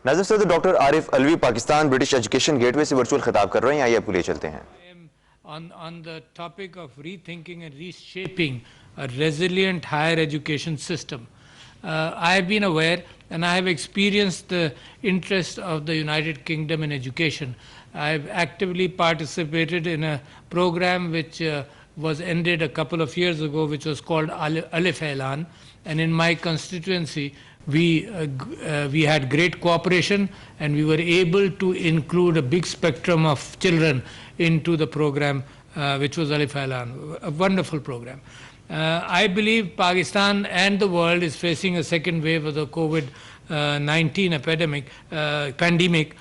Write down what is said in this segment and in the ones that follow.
नाज़िर सदर doctor Arif Alvi Pakistan British education gateway से virtual खिताब कर रहे हैं, आइए आपको ले चलते हैं। On the topic of rethinking and reshaping a resilient higher education system. I have been aware and I have experienced the interest of the United Kingdom in education. I have actively participated in a program which was ended a couple of years ago, which was called Alif Elan, and in my constituency we had great cooperation and we were able to include a big spectrum of children into the program, which was Alif Elan, a wonderful program. I believe Pakistan and the world is facing a second wave of the COVID-19 pandemic.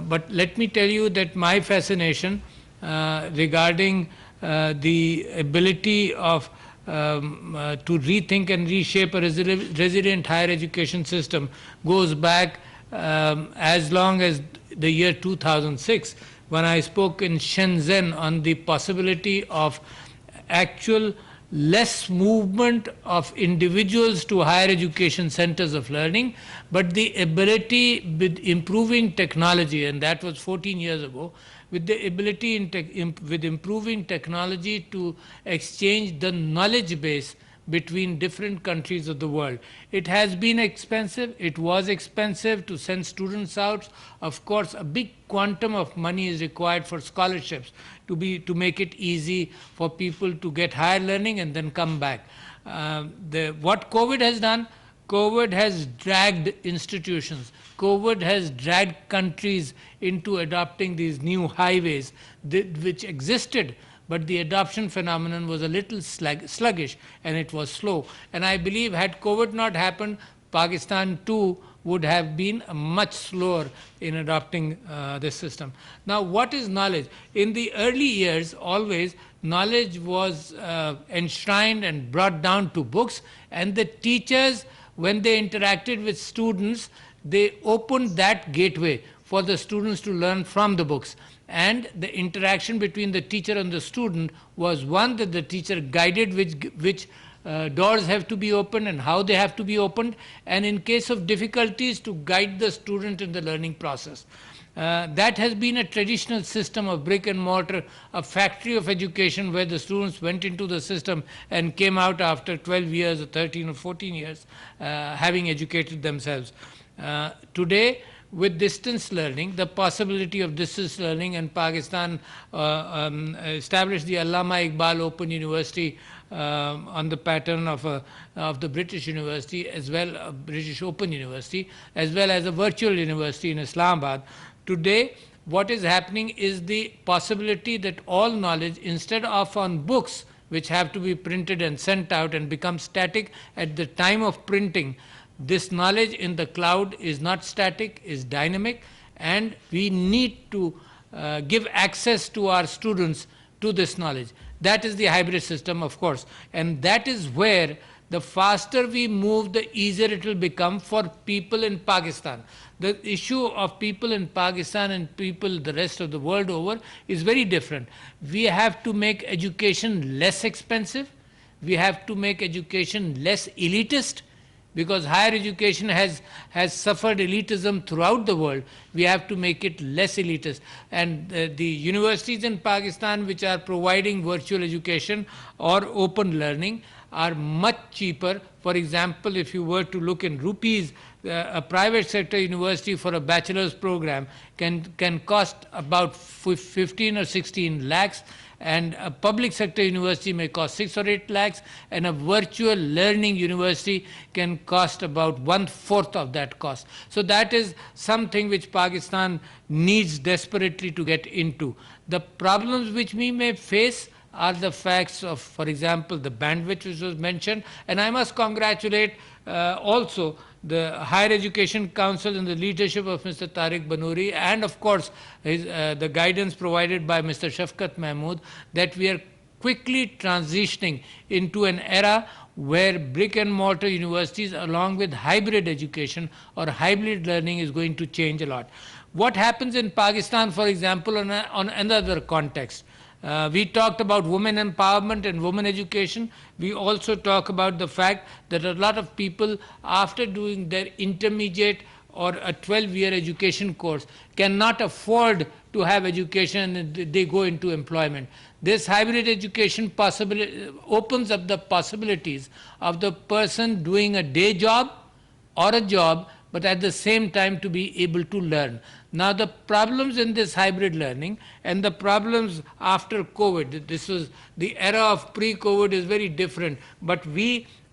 But let me tell you that my fascination regarding the ability of to rethink and reshape a resilient higher education system goes back as long as the year 2006, when I spoke in Shenzhen on the possibility of actual less movement of individuals to higher education centers of learning, but the ability with improving technology, and that was 14 years ago, with the ability with improving technology to exchange the knowledge base between different countries of the world. It has been expensive. It was expensive to send students out. Of course, a big quantum of money is required for scholarships to make it easy for people to get higher learning and then come back. What COVID has done, COVID has dragged institutions. COVID has dragged countries into adopting these new highways which existed, but the adoption phenomenon was a little sluggish and it was slow. And I believe had COVID not happened, Pakistan too would have been much slower in adopting this system. Now, what is knowledge? In the early years, always knowledge was enshrined and brought down to books, and the teachers, when they interacted with students, they opened that gateway for the students to learn from the books. And the interaction between the teacher and the student was one that the teacher guided which doors have to be opened and how they have to be opened, and in case of difficulties to guide the student in the learning process. That has been a traditional system of brick and mortar, a factory of education where the students went into the system and came out after 12 years or 13 or 14 years having educated themselves. Today, with distance learning, the possibility of distance learning, and Pakistan established the Allama Iqbal Open University on the pattern of the British University, as well British Open University, as well as a virtual university in Islamabad. Today, what is happening is the possibility that all knowledge, instead of on books, which have to be printed and sent out and become static at the time of printing, this knowledge in the cloud is not static, is dynamic, and we need to give access to our students to this knowledge. That is the hybrid system, of course, and that is where the faster we move, the easier it will become for people in Pakistan. The issue of people in Pakistan and people the rest of the world over is very different. We have to make education less expensive. We have to make education less elitist, because higher education has suffered elitism throughout the world. We have to make it less elitist. And the universities in Pakistan which are providing virtual education or open learning are much cheaper. For example, if you were to look in rupees, a private sector university for a bachelor's program can cost about 15 or 16 lakhs, and a public sector university may cost 6 or 8 lakhs, and a virtual learning university can cost about 1/4 of that cost. So that is something which Pakistan needs desperately to get into. The problems which we may face are the facts of, for example, the bandwidth which was mentioned, and I must congratulate also the Higher Education Council in the leadership of Mr. Tariq Banoori, and of course the guidance provided by Mr. Shafqat Mahmood, that we are quickly transitioning into an era where brick and mortar universities along with hybrid education or hybrid learning is going to change a lot. What happens in Pakistan, for example, on another context? We talked about women empowerment and women education. We also talk about the fact that a lot of people, after doing their intermediate or a 12-year education course cannot afford to have education and they go into employment. This hybrid education opens up the possibilities of the person doing a day job or a job, but at the same time to be able to learn. Now the problems in this hybrid learning and the problems after COVID, this was the era of pre-COVID is very different, but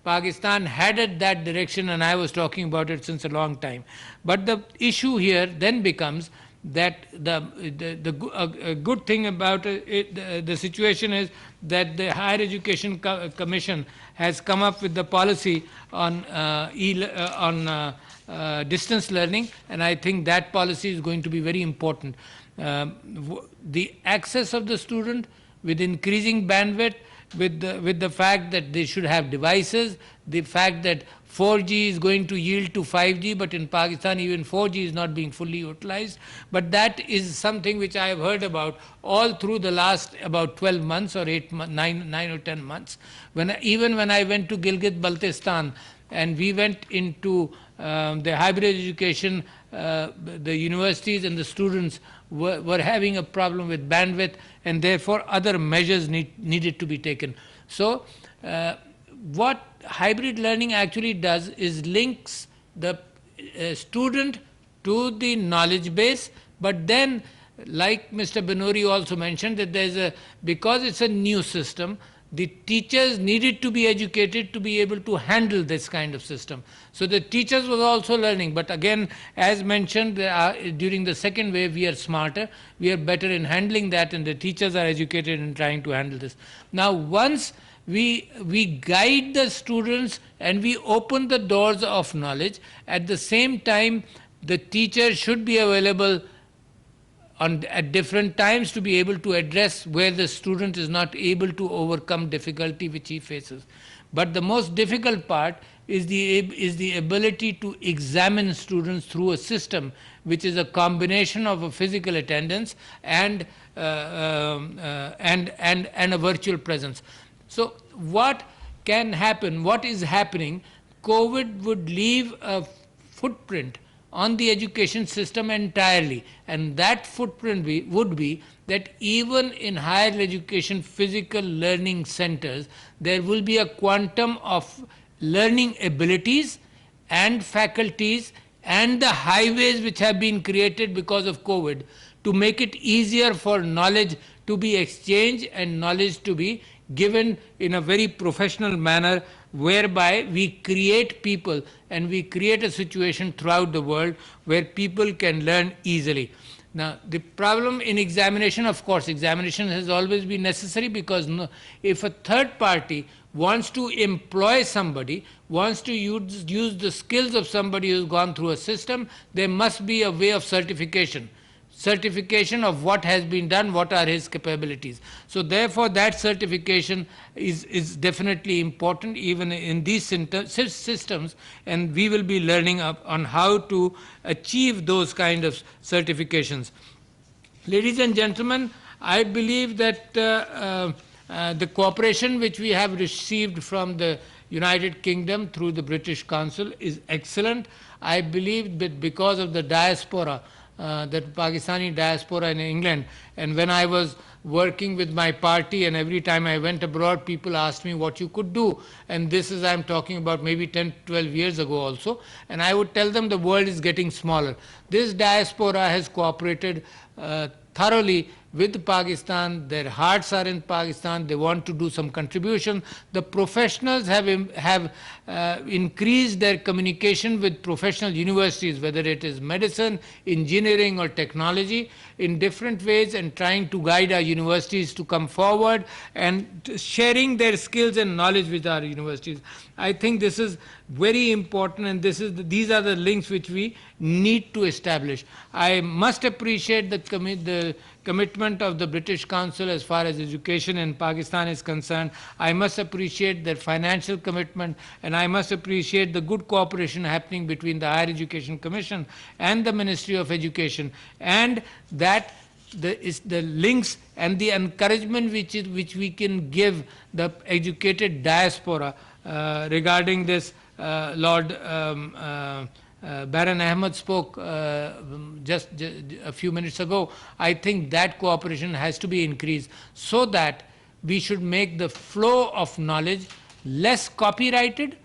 Pakistan headed that direction, and I was talking about it since a long time. But the issue here then becomes that a good thing about the situation is that the Higher Education Commission has come up with the policy on distance learning, and I think that policy is going to be very important. The access of the student with increasing bandwidth, with the fact that they should have devices, the fact that 4G is going to yield to 5G, but in Pakistan even 4G is not being fully utilized. But that is something which I have heard about all through the last about 12 months or 9 or 10 months. Even when I went to Gilgit-Baltistan and we went into the hybrid education, the universities and the students were having a problem with bandwidth, and therefore other measures needed to be taken. So what hybrid learning actually does is links the student to the knowledge base, but then, like Mr. Benouri also mentioned, that because it's a new system, the teachers needed to be educated to be able to handle this kind of system. So the teachers were also learning, but again, as mentioned, during the second wave, we are smarter, we are better in handling that, and the teachers are educated in trying to handle this. Now, once we guide the students and we open the doors of knowledge, at the same time, the teacher should be available at different times to be able to address where the student is not able to overcome difficulty which he faces. But the most difficult part is the ability to examine students through a system which is a combination of a physical attendance and a virtual presence. So what can happen, what is happening, COVID would leave a footprint on the education system entirely, and that footprint would be that even in higher education physical learning centers, there will be a quantum of learning abilities and faculties and the highways which have been created because of COVID to make it easier for knowledge to be exchanged and knowledge to be given in a very professional manner, whereby we create people and we create a situation throughout the world where people can learn easily. Now, the problem in examination, of course, examination has always been necessary, because if a third party wants to employ somebody, wants to use the skills of somebody who's gone through a system, there must be a way of certification of what has been done, what are his capabilities. So therefore that certification is definitely important even in these systems, and we will be learning on how to achieve those kind of certifications. Ladies and gentlemen, I believe that the cooperation which we have received from the United Kingdom through the British Council is excellent. I believe that because of the diaspora, that Pakistani diaspora in England, and when I was working with my party and every time I went abroad, people asked me what you could do, and this is, I'm talking about maybe 10, 12 years ago also, and I would tell them the world is getting smaller. This diaspora has cooperated thoroughly with Pakistan. Their hearts are in Pakistan. They want to do some contribution. The professionals have increased their communication with professional universities, whether it is medicine, engineering or technology, in different ways, and trying to guide our universities to come forward and sharing their skills and knowledge with our universities. I think this is very important, and these are the links which we need to establish. I must appreciate the commitment of the British Council as far as education in Pakistan is concerned. I must appreciate their financial commitment, and I must appreciate the good cooperation happening between the Higher Education Commission and the Ministry of Education, and that the links and the encouragement which we can give the educated diaspora regarding this Lord Baron Ahmed spoke just a few minutes ago. I think that cooperation has to be increased so that we should make the flow of knowledge less copyrighted,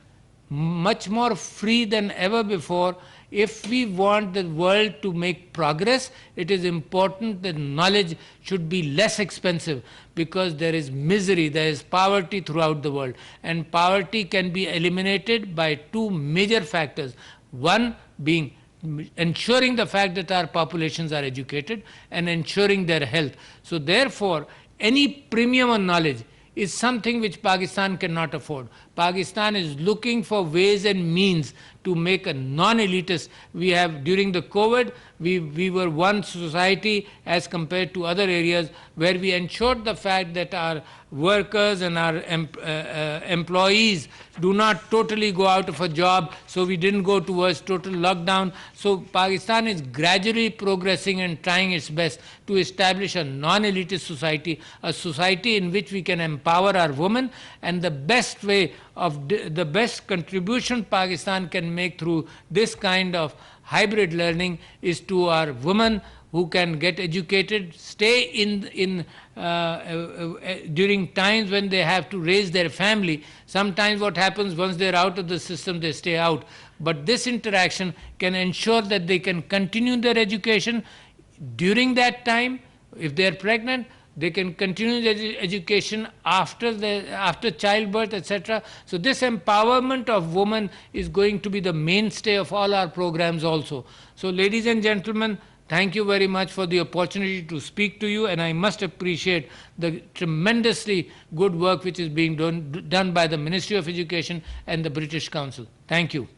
much more free than ever before. If we want the world to make progress, it is important that knowledge should be less expensive, because there is misery, there is poverty throughout the world, and poverty can be eliminated by two major factors. One being ensuring the fact that our populations are educated and ensuring their health. So therefore, any premium on knowledge is something which Pakistan cannot afford. Pakistan is looking for ways and means to make a non-elitist. We have, during the COVID, we were one society as compared to other areas where we ensured the fact that our workers and our employees do not totally go out of a job, so we didn't go towards total lockdown. So Pakistan is gradually progressing and trying its best to establish a non-elitist society, a society in which we can empower our women, and the best way of the best contribution Pakistan can make through this kind of hybrid learning is to our women who can get educated, stay during times when they have to raise their family. Sometimes what happens, once they're out of the system, they stay out. But this interaction can ensure that they can continue their education during that time. If they're pregnant, they can continue their education after childbirth, etc. So this empowerment of women is going to be the mainstay of all our programs also. So ladies and gentlemen, thank you very much for the opportunity to speak to you, and I must appreciate the tremendously good work which is being done by the Ministry of Education and the British Council. Thank you.